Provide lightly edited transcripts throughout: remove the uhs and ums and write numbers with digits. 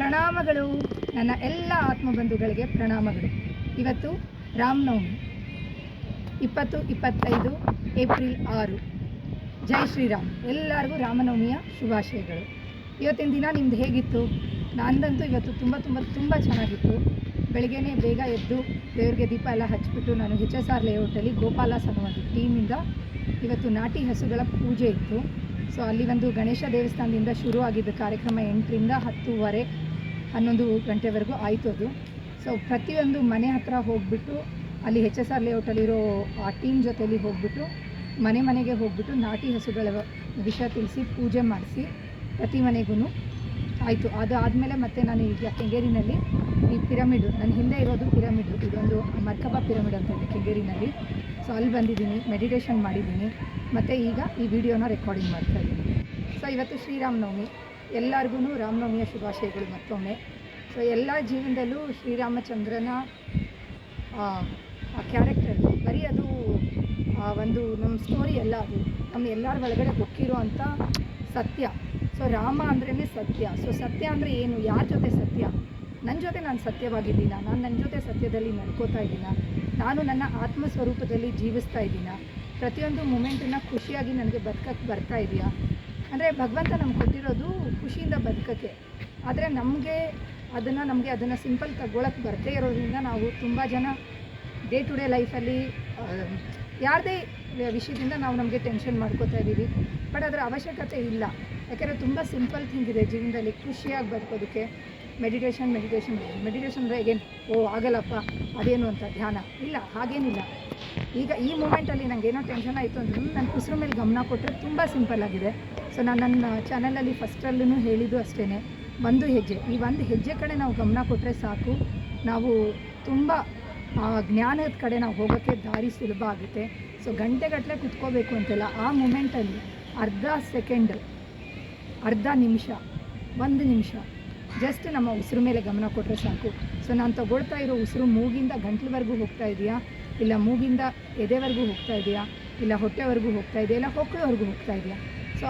ಪ್ರಣಾಮಗಳು ನನ್ನ ಎಲ್ಲ ಆತ್ಮಬಂಧುಗಳಿಗೆ ಪ್ರಣಾಮಗಳು. ಇವತ್ತು ರಾಮನವಮಿ 2025 ಏಪ್ರಿಲ್ 6. ಜೈ ಶ್ರೀರಾಮ್. ಎಲ್ಲರಿಗೂ ರಾಮನವಮಿಯ ಶುಭಾಶಯಗಳು. ಇವತ್ತಿನ ದಿನ ನಿಮ್ದು ಹೇಗಿತ್ತು? ನಂದಂತೂ ಇವತ್ತು ತುಂಬ ಚೆನ್ನಾಗಿತ್ತು. ಬೆಳಗ್ಗೆನೇ ಬೇಗ ಎದ್ದು ದೇವ್ರಿಗೆ ದೀಪ ಎಲ್ಲ ಹಚ್ಚಿಬಿಟ್ಟು ನಾನು HSR ಲೇಔಟಲ್ಲಿ ಗೋಪಾಲಸ್ ಅನ್ನೋ ಒಂದು ಟೀಮಿಂದ ಇವತ್ತು ನಾಟಿ ಹಸುಗಳ ಪೂಜೆ ಇತ್ತು. ಸೊ ಅಲ್ಲಿ ಒಂದು ಗಣೇಶ ದೇವಸ್ಥಾನದಿಂದ ಶುರು ಆಗಿದ್ದ ಕಾರ್ಯಕ್ರಮ 8ರಿಂದ 10:30 11 ಗಂಟೆವರೆಗೂ ಆಯಿತು ಅದು. ಸೊ ಪ್ರತಿಯೊಂದು ಮನೆ ಹತ್ರ ಹೋಗಿಬಿಟ್ಟು ಅಲ್ಲಿ HSR ಲೇಔಟಲ್ಲಿರೋ ಆ ಟೀಮ್ ಜೊತೆಯಲ್ಲಿ ಹೋಗಿಬಿಟ್ಟು ಮನೆಗೆ ಹೋಗಿಬಿಟ್ಟು ನಾಟಿ ಹಸುಗಳ ವಿಷಯ ತಿಳಿಸಿ ಪೂಜೆ ಮಾಡಿಸಿ ಪ್ರತಿ ಮನೆಗೂ ಆಯಿತು. ಅದು ಆದಮೇಲೆ ಮತ್ತೆ ನಾನು ಈಗ ಕೆಂಗೇರಿನಲ್ಲಿ ಈ ಪಿರಮಿಡು, ನನ್ನ ಹಿಂದೆ ಇರೋದು ಪಿರಮಿಡು, ಇದೊಂದು ಮರ್ಕಬಾ ಪಿರಮಿಡ್ ಅಂತ ಇದೆ ಕೆಂಗೇರಿನಲ್ಲಿ. ಸೊ ಅಲ್ಲಿ ಬಂದಿದ್ದೀನಿ, ಮೆಡಿಟೇಷನ್ ಮಾಡಿದ್ದೀನಿ, ಮತ್ತು ಈಗ ಈ ವಿಡಿಯೋನ ರೆಕಾರ್ಡಿಂಗ್ ಮಾಡ್ತಾಯಿದ್ದೀನಿ. ಸೊ ಇವತ್ತು ಶ್ರೀರಾಮನವಮಿ, ಎಲ್ಲರಿಗೂ ರಾಮನವಮಿಯ ಶುಭಾಶಯಗಳು ಮತ್ತೊಮ್ಮೆ. ಸೊ ಎಲ್ಲ ಜೀವನದಲ್ಲೂ ಶ್ರೀರಾಮಚಂದ್ರನ ಆ ಕ್ಯಾರೆಕ್ಟರ್ ಬರೀ ಅದು ಒಂದು ನಮ್ಮ ಸ್ಟೋರಿ ಎಲ್ಲ, ಅದು ನಮ್ಮ ಎಲ್ಲರ ಒಳಗಡೆ ಹೊಕ್ಕಿರೋ ಅಂಥ ಸತ್ಯ. ಸೊ ರಾಮ ಅಂದ್ರೇ ಸತ್ಯ. ಸೊ ಸತ್ಯ ಅಂದರೆ ಏನು? ಯಾರ ಜೊತೆ ಸತ್ಯ? ನನ್ನ ಜೊತೆ ನಾನು ಸತ್ಯವಾಗಿದ್ದೀನ? ನಾನು ನನ್ನ ಜೊತೆ ಸತ್ಯದಲ್ಲಿ ನಡ್ಕೋತಾ ಇದ್ದೀನ? ನಾನು ನನ್ನ ಆತ್ಮಸ್ವರೂಪದಲ್ಲಿ ಜೀವಿಸ್ತಾ ಇದ್ದೀನ? ಪ್ರತಿಯೊಂದು ಮೂಮೆಂಟನ್ನು ಖುಷಿಯಾಗಿ ನನಗೆ ಬದುಕಕ್ಕೆ ಬರ್ತಾ ಇದೆಯಾ? ಅಂದರೆ ಭಗವಂತ ನಮ್ಗೆ ಕೊಟ್ಟಿರೋದು ಖುಷಿಯಿಂದ ಬದುಕೋಕ್ಕೆ. ಆದರೆ ನಮಗೆ ಅದನ್ನು ಸಿಂಪಲ್ ತಗೊಳ್ಳೋಕ್ಕೆ ಬರದೇ ಇರೋದ್ರಿಂದ ನಾವು ತುಂಬ ಜನ ಡೇ ಟು ಡೇ ಲೈಫಲ್ಲಿ ಯಾರದೇ ವಿಷಯದಿಂದ ನಾವು ನಮಗೆ ಟೆನ್ಷನ್ ಮಾಡ್ಕೋತಾ ಇದ್ದೀವಿ. ಬಟ್ ಅದರ ಅವಶ್ಯಕತೆ ಇಲ್ಲ. ಯಾಕೆಂದರೆ ತುಂಬ ಸಿಂಪಲ್ ಥಿಂಗ್ ಇದೆ ಜೀವನದಲ್ಲಿ ಖುಷಿಯಾಗಿ ಬದುಕೋದಕ್ಕೆ. ಮೆಡಿಟೇಷನ್ ಅಂದರೆ ಹೇಗೇನು ಆಗಲ್ಲಪ್ಪ ಅದೇನು ಅಂತ ಧ್ಯಾನ ಇಲ್ಲ, ಹಾಗೇನಿಲ್ಲ. ಈಗ ಈ ಮೂಮೆಂಟಲ್ಲಿ ನನಗೆ ಏನೋ ಟೆನ್ಷನ್ ಆಯಿತು ಅಂದ್ರೂ ನನ್ನ ಉಸಿರು ಮೇಲೆ ಗಮನ ಕೊಟ್ಟರೆ ತುಂಬ ಸಿಂಪಲ್ ಆಗಿದೆ. ಸೊ ನಾನು ನನ್ನ ಚಾನಲಲ್ಲಿ ಫಸ್ಟಲ್ಲೂ ಹೇಳಿದ್ದು ಅಷ್ಟೇ, ಒಂದು ಹೆಜ್ಜೆ ಕಡೆ ನಾವು ಗಮನ ಕೊಟ್ಟರೆ ಸಾಕು, ನಾವು ತುಂಬ ಜ್ಞಾನದ ಕಡೆ ನಾವು ಹೋಗೋಕ್ಕೆ ದಾರಿ ಸುಲಭ ಆಗುತ್ತೆ. ಸೊ ಗಂಟೆಗಟ್ಟಲೆ ಕುತ್ಕೋಬೇಕು ಅಂತೆಲ್ಲ, ಆ ಮೂಮೆಂಟಲ್ಲಿ ಅರ್ಧ ಸೆಕೆಂಡ್, ಅರ್ಧ ನಿಮಿಷ, 1 ನಿಮಿಷ ಜಸ್ಟ್ ನಮ್ಮ ಉಸಿರು ಮೇಲೆ ಗಮನ ಕೊಟ್ಟರೆ ಸಾಕು. ಸೊ ನಾನು ತಗೊಳ್ತಾ ಇರೋ ಉಸಿರು ಮೂಗಿಂದ ಗಂಟ್ಲವರೆಗೂ ಹೋಗ್ತಾ ಇದೆಯಾ, ಇಲ್ಲ ಮೂಗಿಂದ ಎದೆವರೆಗೂ ಹೋಗ್ತಾ ಇದೆಯಾ, ಇಲ್ಲ ಹೊಟ್ಟೆವರೆಗೂ ಹೋಗ್ತಾ ಇದೆಯಾ, ಇಲ್ಲ ಹೊಕ್ಕಳವರೆಗೂ ಹೋಗ್ತಾ ಇದೆಯಾ? ಸೊ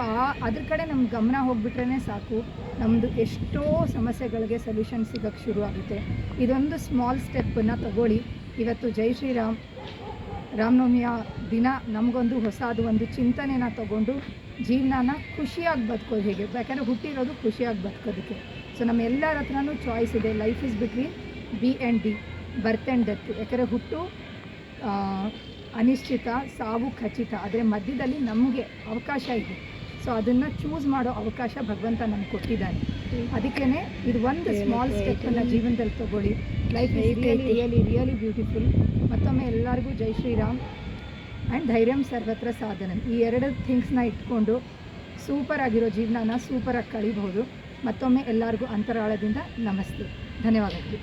ಅದ್ರ ಕಡೆ ನಮ್ಮ ಗಮನ ಹೋಗಿಬಿಟ್ರೇ ಸಾಕು, ನಮ್ಮದು ಎಷ್ಟೋ ಸಮಸ್ಯೆಗಳಿಗೆ ಸೊಲ್ಯೂಷನ್ ಸಿಗೋಕ್ಕೆ ಶುರು ಆಗುತ್ತೆ. ಇದೊಂದು ಸ್ಮಾಲ್ ಸ್ಟೆಪ್ಪನ್ನು ತಗೊಳ್ಳಿ. ಇವತ್ತು ಜೈ ಶ್ರೀರಾಮ್ ರಾಮನವಮಿಯ ದಿನ ನಮಗೊಂದು ಹೊಸದು ಒಂದು ಚಿಂತನೆನ ತಗೊಂಡು ಜೀವನನ ಖುಷಿಯಾಗಿ ಬದುಕೋದು ಹೇಗೆ, ಯಾಕಂದರೆ ಹುಟ್ಟಿರೋದು ಖುಷಿಯಾಗಿ ಬದುಕೋದಕ್ಕೆ. ಸೊ ನಮ್ಮ ಎಲ್ಲರ ಹತ್ರನೂ ಚಾಯ್ಸ್ ಇದೆ. Life is between B and D, birth and death. ಯಾಕಂದರೆ ಹುಟ್ಟು ಅನಿಶ್ಚಿತ, ಸಾವು ಖಚಿತ, ಆದರೆ ಮಧ್ಯದಲ್ಲಿ ನಮಗೆ ಅವಕಾಶ ಇದೆ. ಸೊ ಅದನ್ನು ಚೂಸ್ ಮಾಡೋ ಅವಕಾಶ ಭಗವಂತ ನಮ್ಗೆ ಕೊಟ್ಟಿದ್ದಾನೆ. ಅದಕ್ಕೇ ಇದು ಒಂದು ಸ್ಮಾಲ್ ಸ್ಟೆಪ್ಪನ್ನು ಜೀವನದಲ್ಲಿ ತೊಗೊಳ್ಳಿ. Life is really beautiful. ಮತ್ತೊಮ್ಮೆ ಎಲ್ಲರಿಗೂ ಜೈ ಶ್ರೀರಾಮ್ ಆ್ಯಂಡ್ ಧೈರ್ಯಂ ಸರ್ವತ್ರ ಸಾಧನಂ. ಈ 2 ಥಿಂಗ್ಸ್ನ ಇಟ್ಕೊಂಡು ಸೂಪರ್ ಆಗಿರೋ ಜೀವನನ ಸೂಪರಾಗಿ ಕಳೀಬಹುದು. ಮತ್ತೊಮ್ಮೆ ಎಲ್ಲರಿಗೂ ಅಂತರಾಳದಿಂದ ನಮಸ್ತೆ, ಧನ್ಯವಾದಗಳು.